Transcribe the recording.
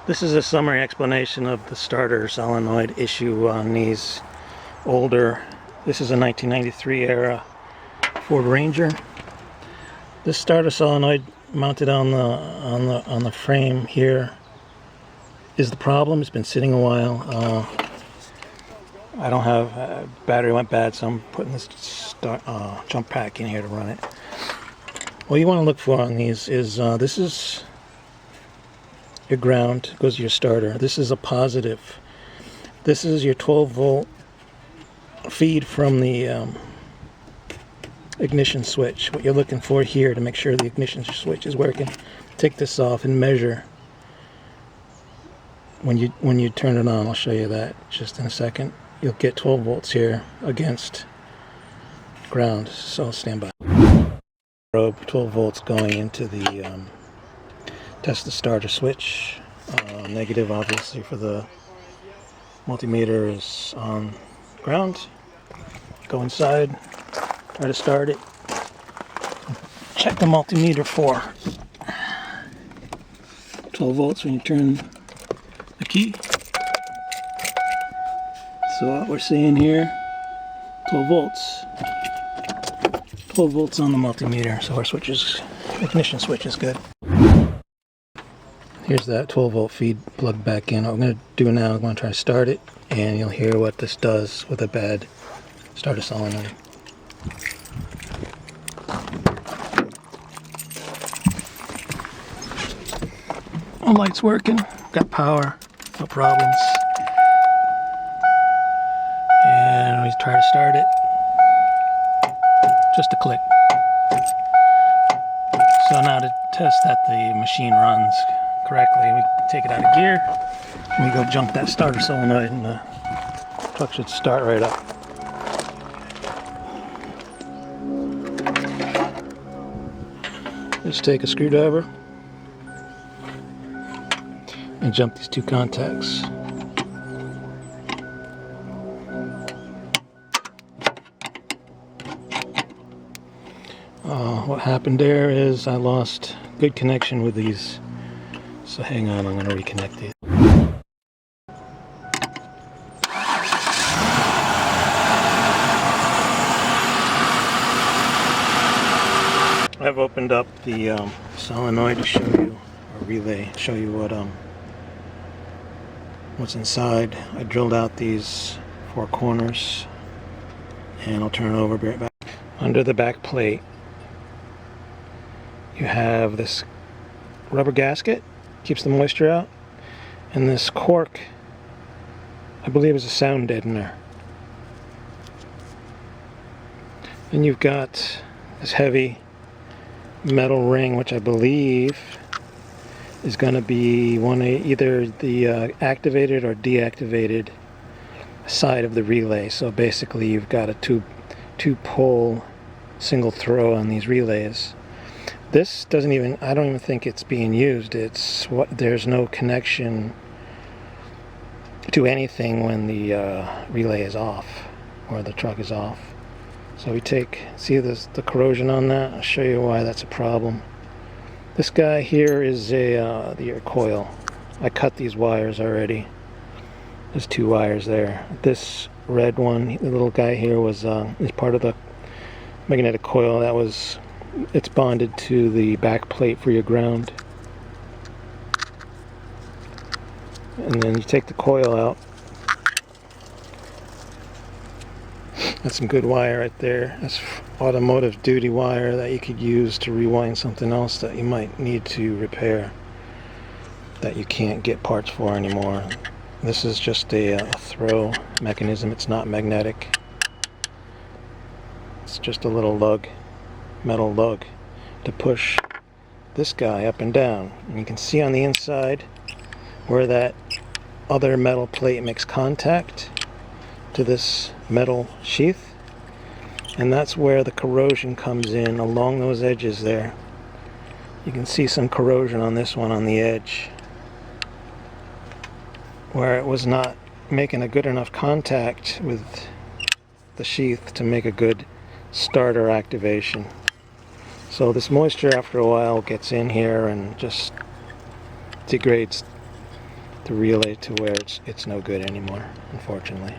This is a summary explanation of the starter solenoid issue on these older, this is a 1993 era Ford Ranger. This starter solenoid mounted on the frame here is the problem. It's been sitting a while. I don't have, battery went bad, so I'm putting this jump pack in here to run it. What you want to look for on these is, this is your ground, goes to your starter. This is a positive. This is your 12 volt feed from the ignition switch. What you're looking for here to make sure the ignition switch is working, take this off and measure when you turn it on. I'll show you that just in a second. You'll get 12 volts here against ground, so stand by. Probe 12 volts going into the test the starter switch. Negative obviously for the multimeter is on ground. Go inside, try to start it. Check the multimeter for 12 volts when you turn the key. So what we're seeing here, 12 volts. 12 volts on the multimeter, so our ignition switch is good. Here's that 12 volt feed plugged back in. What I'm going to do now, I'm going to try to start it, and you'll hear what this does with a bad starter solenoid. The light's working, got power, no problems. And we try to start it. Just a click. So now to test that the machine runs correctly, we take it out of gear and we go jump that starter solenoid, and the truck should start right up. Just take a screwdriver and jump these two contacts. What happened there is I lost good connection with these. So hang on, I'm going to reconnect these. I've opened up the solenoid to show you, or relay, show you what's inside. I drilled out these 4 corners, and I'll turn it over, be right back. Under the back plate, you have this rubber gasket, keeps the moisture out, and this cork, I believe, is a sound deadener. And you've got this heavy metal ring, which I believe is going to be either the activated or deactivated side of the relay. So basically you've got a two pole single throw on these relays. This doesn't even, I don't even think it's being used. There's no connection to anything when the relay is off or the truck is off. So we see the corrosion on that. I'll show you why that's a problem. This guy here is the coil. I cut these wires already. There's 2 wires there. This red one, the little guy here, is part of the magnetic coil. It's bonded to the back plate for your ground. And then you take the coil out. That's some good wire right there. That's automotive duty wire that you could use to rewind something else that you might need to repair that you can't get parts for anymore. This is just a throw mechanism. It's not magnetic. It's just a little lug, metal lug, to push this guy up and down. And you can see on the inside where that other metal plate makes contact to this metal sheath, and that's where the corrosion comes in, along those edges there. You can see some corrosion on this one on the edge where it was not making a good enough contact with the sheath to make a good starter activation. So this moisture after a while gets in here and just degrades the relay to where it's no good anymore, unfortunately.